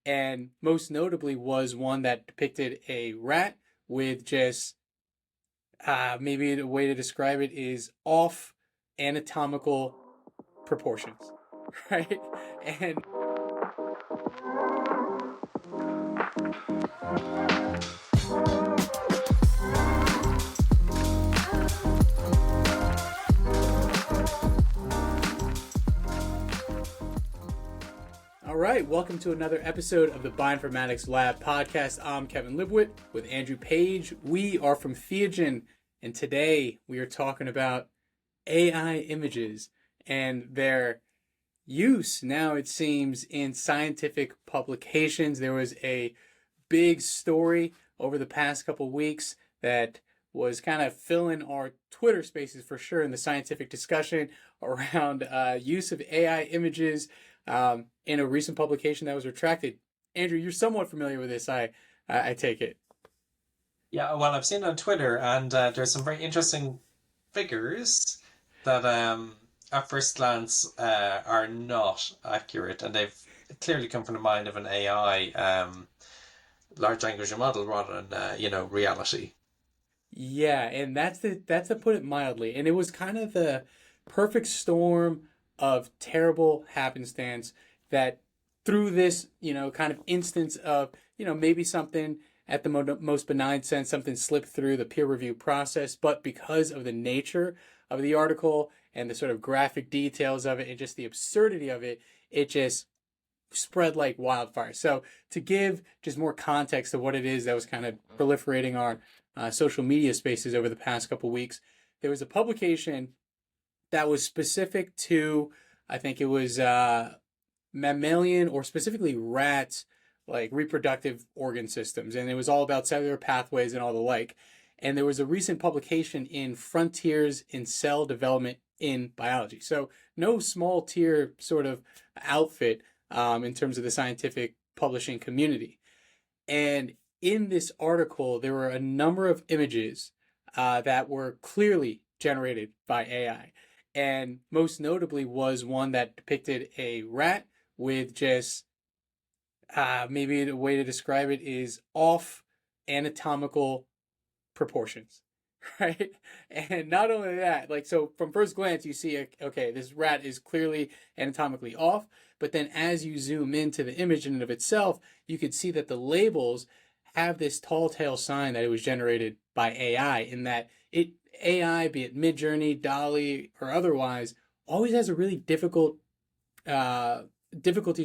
and most notably was one that depicted a rat with just maybe the way to describe it is off anatomical proportions, right? And all right, welcome to another episode of the Bioinformatics Lab podcast. I'm Kevin Libuit with Andrew Page. We are from Theogen, and today we are talking about AI images and their use now, it seems, in scientific publications. There was a big story over the past couple weeks that was kind of filling our Twitter spaces for sure in the scientific discussion around use of AI images in a recent publication that was retracted. Andrew, you're somewhat familiar with this, I take it. Yeah, well, I've seen it on Twitter, and there's some very interesting figures that, at first glance, are not accurate, and they've clearly come from the mind of an AI, large language model, rather than reality. Yeah, and that's to put it mildly. And it was kind of the perfect storm of terrible happenstance that through this, kind of instance of, maybe something at the most benign sense, something slipped through the peer review process, but because of the nature of the article and the sort of graphic details of it and just the absurdity of it, it just spread like wildfire. So to give just more context to what it is that was kind of proliferating our social media spaces over the past couple weeks, there was a publication that was specific to, I think it was mammalian or specifically rats, like reproductive organ systems. And it was all about cellular pathways and all the like. And there was a recent publication in Frontiers in Cell Development in Biology. So no small tier sort of outfit in terms of the scientific publishing community. And in this article, there were a number of images that were clearly generated by AI. And most notably was one that depicted a rat with just maybe the way to describe it is off anatomical proportions, right? And not only that, like, so from first glance, you see, okay, this rat is clearly anatomically off. But then as you zoom into the image in and of itself, you could see that the labels have this tall tale sign that it was generated by AI, in that AI, be it Midjourney, Dolly, or otherwise, always has a really difficulties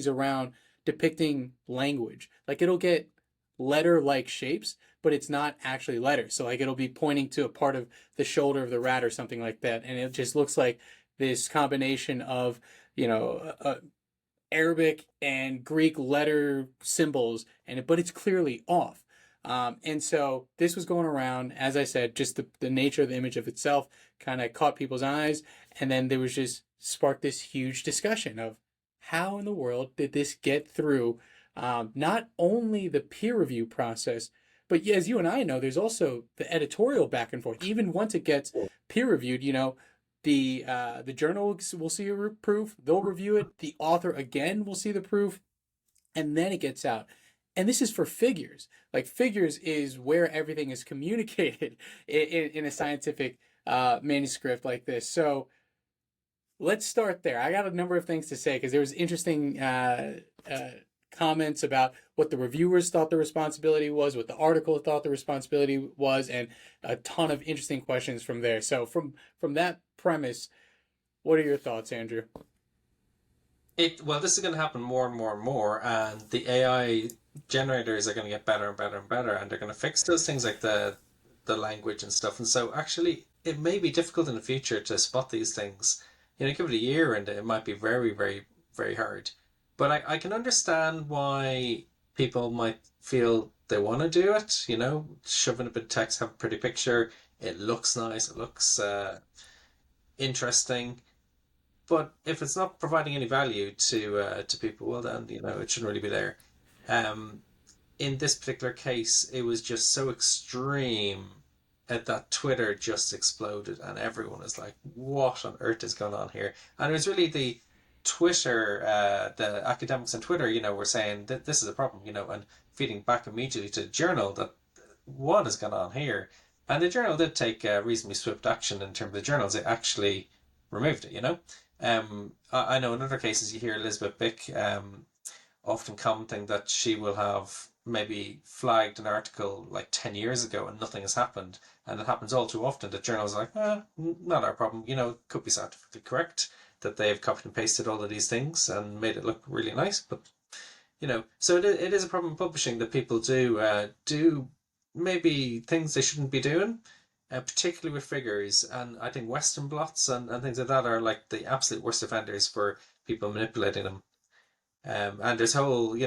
around depicting language. Like, it'll get letter-like shapes, but it's not actually letters. So like it'll be pointing to a part of the shoulder of the rat or something like that, and it just looks like this combination of Arabic and Greek letter symbols, but it's clearly off. And so this was going around, as I said, just the nature of the image of itself kind of caught people's eyes. And then there was just sparked this huge discussion of how in the world did this get through not only the peer review process, but as you and I know, there's also the editorial back and forth. Even once it gets peer reviewed, the journal will see a proof, they'll review it, the author again will see the proof, and then it gets out. And this is for figures. Like, figures is where everything is communicated in a scientific manuscript like this. So let's start there. I got a number of things to say because there was interesting comments about what the reviewers thought the responsibility was, what the article thought the responsibility was, and a ton of interesting questions from there. So from that premise, what are your thoughts, Andrew? Well, this is going to happen more and more and more, and the AI generators are going to get better and better and better, and they're going to fix those things like the language and stuff. And so, actually, it may be difficult in the future to spot these things. Give it a year, and it might be very, very, very hard. But I can understand why people might feel they want to do it, shove in a bit of text, have a pretty picture, it looks nice, it looks interesting. But if it's not providing any value to people, well then, it shouldn't really be there. Um, in this particular case, it was just so extreme that Twitter just exploded, and everyone was like, "What on earth is going on here?" And it was really Twitter, the academics on Twitter, were saying that this is a problem, and feeding back immediately to the journal that what has gone on here. And the journal did take reasonably swift action in terms of the journals. It actually removed it. I know in other cases you hear Elizabeth Bick often commenting that she will have maybe flagged an article like 10 years ago and nothing has happened. And it happens all too often that journals are like, not our problem. It could be scientifically correct that they've copied and pasted all of these things and made it look really nice. But, so it is a problem in publishing that people do maybe things they shouldn't be doing. Particularly with figures, and I think Western blots and things like that are like the absolute worst offenders for people manipulating them. And there's whole,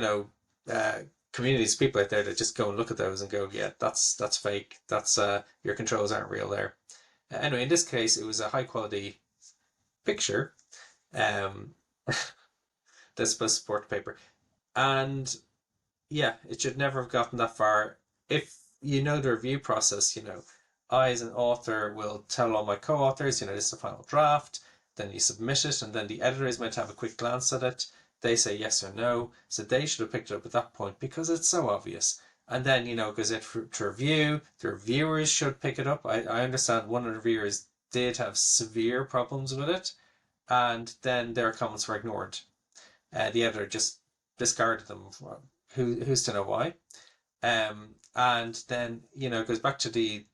communities of people out there that just go and look at those and go, yeah, that's fake. That's your controls aren't real there. Anyway, in this case, it was a high quality picture. Um, that's supposed to support the paper, and yeah, it should never have gotten that far. If you know the review process, I as an author will tell all my co-authors, this is the final draft. Then you submit it, and then the editors might have a quick glance at it. They say yes or no, so they should have picked it up at that point because it's so obvious. And then, it goes in to review. The reviewers should pick it up. I understand one of the reviewers did have severe problems with it, and then their comments were ignored. The editor just discarded them. Who's to know why? And then it goes back to the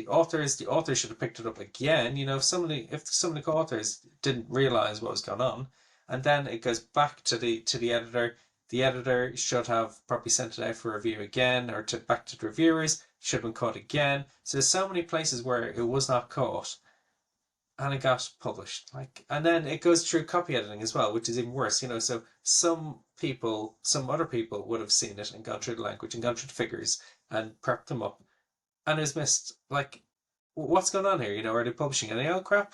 authors. The authors should have picked it up again. If some of the co-authors didn't realize what was going on, and then it goes back to the editor. The editor should have probably sent it out for review again, or back to the reviewers. Should have been caught again. So there's so many places where it was not caught, and it got published. And then it goes through copy editing as well, which is even worse. So some other people would have seen it and gone through the language and gone through the figures and prepped them up, and it was missed. What's going on here? Are they publishing any old crap?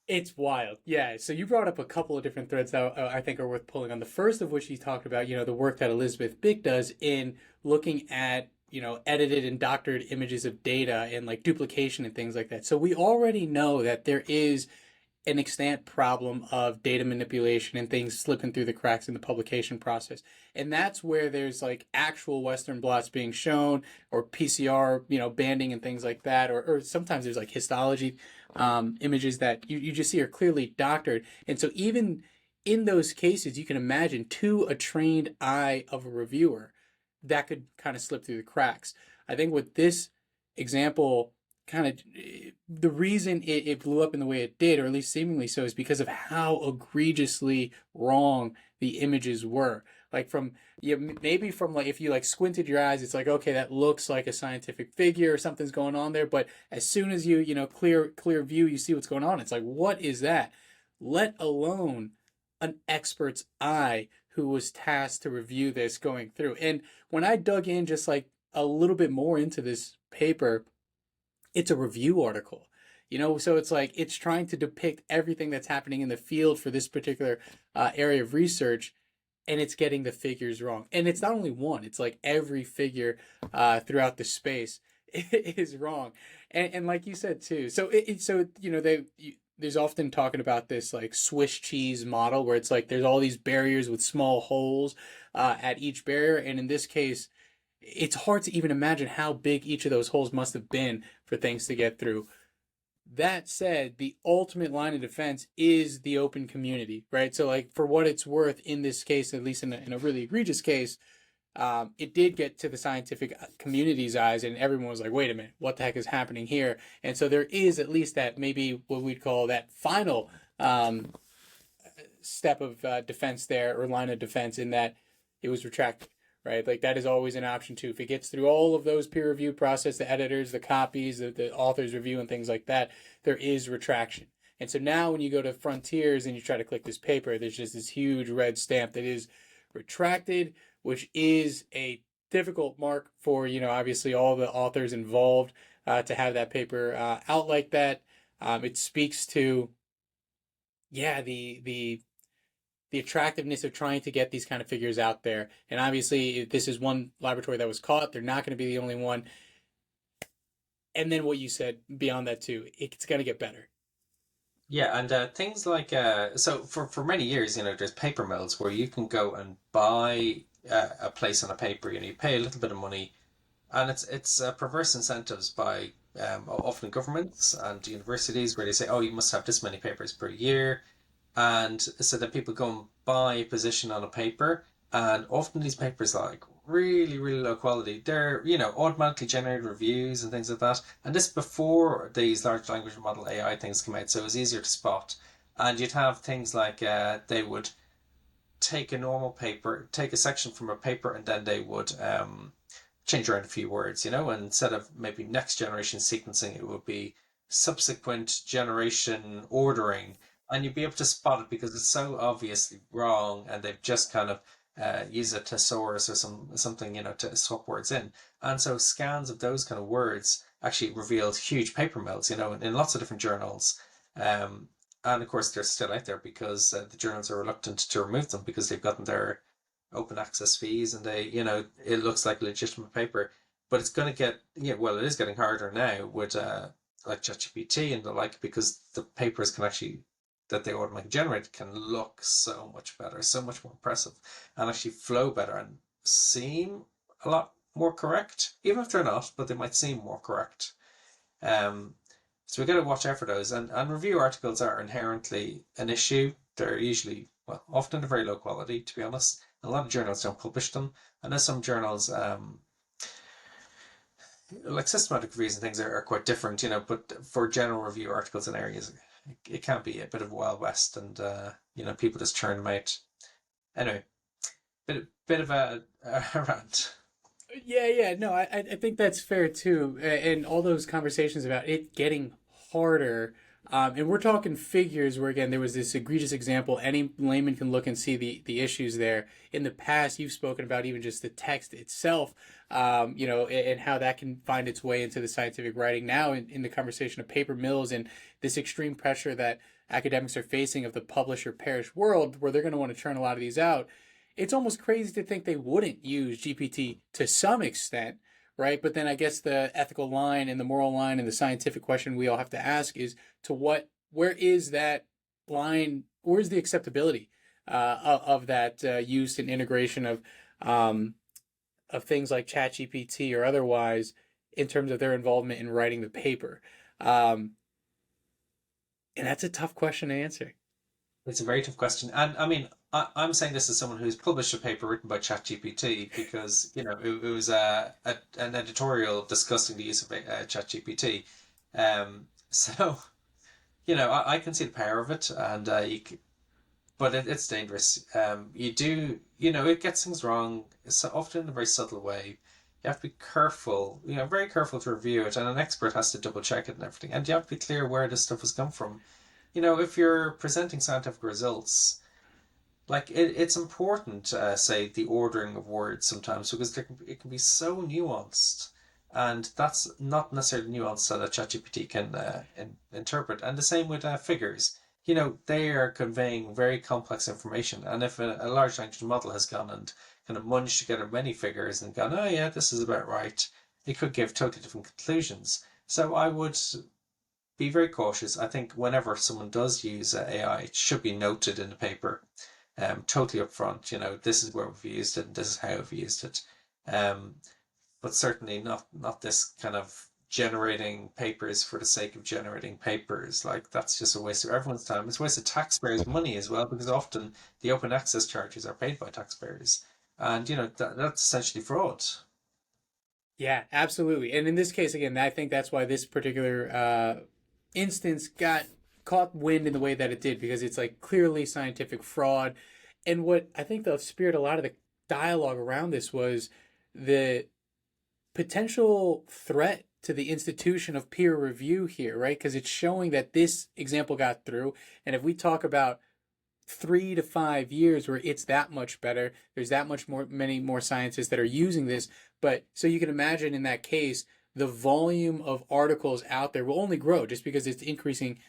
It's wild. Yeah. So you brought up a couple of different threads that I think are worth pulling on. The first of which you talked about, the work that Elizabeth Bick does in looking at, edited and doctored images of data and like duplication and things like that. So we already know that there is an extant problem of data manipulation and things slipping through the cracks in the publication process. And that's where there's like actual Western blots being shown or PCR, banding and things like that. Or sometimes there's like histology images that you just see are clearly doctored. And so even in those cases, you can imagine to a trained eye of a reviewer, that could kind of slip through the cracks. I think with this example, kind of the reason it blew up in the way it did, or at least seemingly so, is because of how egregiously wrong the images were. Like maybe from like if you like squinted your eyes, it's like, okay, that looks like a scientific figure or something's going on there. But as soon as you clear view, you see what's going on. It's like, what is that? Let alone an expert's eye who was tasked to review this going through. And when I dug in just like a little bit more into this paper, it's a review article, so it's like it's trying to depict everything that's happening in the field for this particular area of research, and it's getting the figures wrong. And it's not only one; it's like every figure throughout the space is wrong. And like you said too, so there's often talking about this like Swiss cheese model where it's like there's all these barriers with small holes at each barrier, and in this case, it's hard to even imagine how big each of those holes must have been for things to get through. That said, the ultimate line of defense is the open community, right? So, like, for what it's worth, in this case, at least in a really egregious case, it did get to the scientific community's eyes, and everyone was like, wait a minute, what the heck is happening here? And so there is at least that, maybe what we'd call that final step of defense there, or line of defense, in that it was retracted. Right, like that is always an option too. If it gets through all of those peer review process, the editors, the copies, the author's review, and things like that, there is retraction. And so now, when you go to Frontiers and you try to click this paper, there's just this huge red stamp that is retracted, which is a difficult mark for obviously all the authors involved to have that paper out like that. It speaks to the attractiveness of trying to get these kind of figures out there. And obviously, this is one laboratory that was caught. They're not going to be the only one. And then what you said beyond that too, it's going to get better. Yeah, and things like so for many years, there's paper mills where you can go and buy a place on a paper. You pay a little bit of money, and it's perverse incentives by often governments and universities where they say, oh, you must have this many papers per year, and so that people go and buy a position on a paper, and often these papers are like really really low quality. They're automatically generated reviews and things like that, and this before these large language model AI things come out, so it was easier to spot. And you'd have things like they would take a normal paper, take a section from a paper, and then they would change around a few words, and instead of maybe next generation sequencing, it would be subsequent generation ordering. And you'd be able to spot it because it's so obviously wrong, and they've just kind of used a thesaurus or something, to swap words in. And so scans of those kind of words actually revealed huge paper mills, in lots of different journals. Um, and of course, they're still out there because the journals are reluctant to remove them because they've gotten their open access fees, and it looks like legitimate paper. But it's going to get, well, it is getting harder now with like ChatGPT and the like, because the papers can actually, that they automatically generate, can look so much better, so much more impressive, and actually flow better and seem a lot more correct, even if they're not, but they might seem more correct. um so we got to watch out for those, and review articles are inherently an issue. They're usually, well, often they're very low quality, to be honest. A lot of journals don't publish them. I know some journals, like systematic reviews and things, are quite different, but for general review articles in areas, it can be a bit of a wild west, and people just churn them out. Anyway, bit of a rant. Yeah. No, I think that's fair too. And all those conversations about it getting harder. And we're talking figures where, again, there was this egregious example. Any layman can look and see the issues there. In the past, you've spoken about even just the text itself, and how that can find its way into the scientific writing. Now, in the conversation of paper mills and this extreme pressure that academics are facing of the publish or perish world, where they're going to want to churn a lot of these out, it's almost crazy to think they wouldn't use GPT to some extent, right? But then I guess the ethical line and the moral line and the scientific question we all have to ask is where is that line? Where's the acceptability of that use and integration of things like ChatGPT or otherwise in terms of their involvement in writing the paper? Um, and that's a tough question to answer. It's a very tough question, and I mean, I'm saying this as someone who's published a paper written by ChatGPT, because it was an editorial discussing the use of ChatGPT. So I can see the power of it, and but it's dangerous. You do, it gets things wrong. It's often in a very subtle way. You have to be careful, very careful to review it, and an expert has to double check it and everything. And you have to be clear where this stuff has come from. If you're presenting scientific results, like it's important, say, the ordering of words sometimes, because it can be so nuanced, and that's not necessarily nuanced so that ChatGPT can interpret. And the same with figures. They are conveying very complex information, and if a large language model has gone and kind of munged together many figures and gone, oh yeah, this is about right, it could give totally different conclusions. So I would be very cautious. I think whenever someone does use AI, it should be noted in the paper, totally upfront. This is where we've used it, and this is how we've used it. Um, but certainly not this kind of generating papers for the sake of generating papers. Like, that's just a waste of everyone's time. It's a waste of taxpayers' money as well, because often the open access charges are paid by taxpayers, and that's essentially fraud. Yeah, absolutely. And in this case, again, I think that's why this particular instance got caught wind in the way that it did, because it's like clearly scientific fraud. And what I think the spirit, a lot of the dialogue around this was the potential threat to the institution of peer review here, right? Because it's showing that this example got through. And if we talk about 3 to 5 years where it's that much better, there's that much more, many more scientists that are using this. But so you can imagine in that case, the volume of articles out there will only grow just because it's increasing,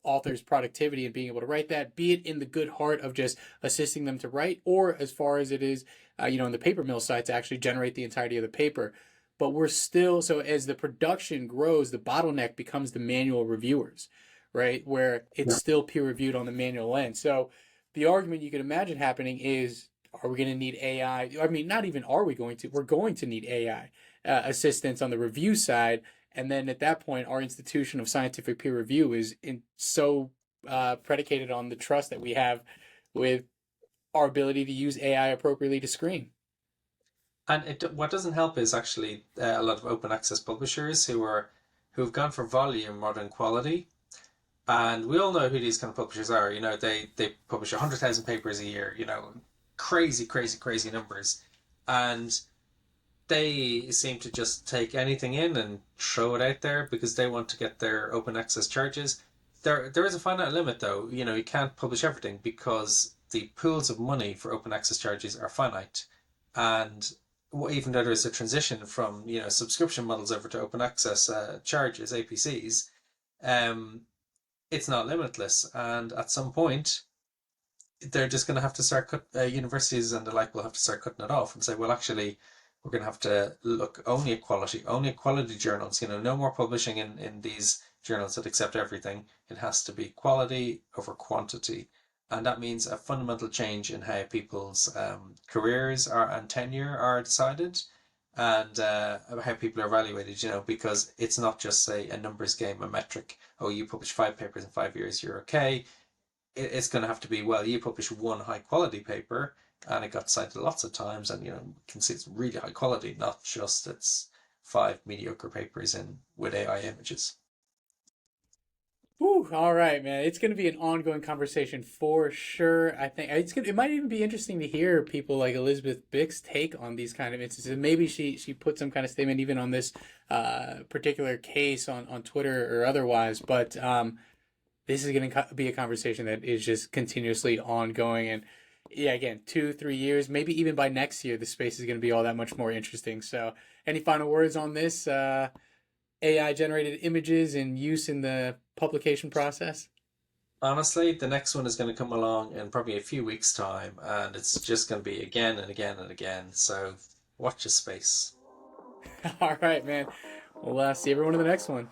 authors' productivity and being able to write that, be it in the good heart of just assisting them to write, or as far as it is, in the paper mill side to actually generate the entirety of the paper. But we're still, so as the production grows, the bottleneck becomes the manual reviewers, right? Where it's still peer reviewed on the manual end. So the argument you could imagine happening is, are we going to need AI? I mean, not even are we going to, we're going to need AI assistance on the review side. And then at that point, our institution of scientific peer review is so predicated on the trust that we have with our ability to use AI appropriately to screen. And what doesn't help is actually a lot of open access publishers who've gone for volume more than quality. And we all know who these kind of publishers are. You know, they publish 100,000 papers a year. You know, crazy, crazy, crazy numbers, and they seem to just take anything in and throw it out there because they want to get their open access charges. There is a finite limit, though. You know, you can't publish everything because the pools of money for open access charges are finite, and even though there is a transition from subscription models over to open access charges APCs, um, it's not limitless, and at some point they're just going to have to start universities and the like will have to start cutting it off and say, well, actually, we're going to have to look only at quality journals. No more publishing in these journals that accept everything. It has to be quality over quantity. And that means a fundamental change in how people's careers and tenure are decided, and how people are evaluated, because it's not just, say, a numbers game, a metric. Oh, you publish 5 papers in 5 years, you're okay. It's going to have to be, well, you publish one high quality paper and it got cited lots of times, and you can see it's really high quality, not just it's 5 mediocre papers in with AI images. Whew, all right, man. It's going to be an ongoing conversation for sure. I think it might even be interesting to hear people like Elizabeth Bick's take on these kind of instances. Maybe she put some kind of statement even on this particular case on Twitter or otherwise. But this is going to be a conversation that is just continuously ongoing. And yeah, again, 2-3 years, maybe even by next year, the space is going to be all that much more interesting. So, any final words on this? AI generated images and use in the publication process? Honestly, the next one is going to come along in probably a few weeks' time, and it's just going to be again and again and again. So watch your space. All right, man. We'll see everyone in the next one.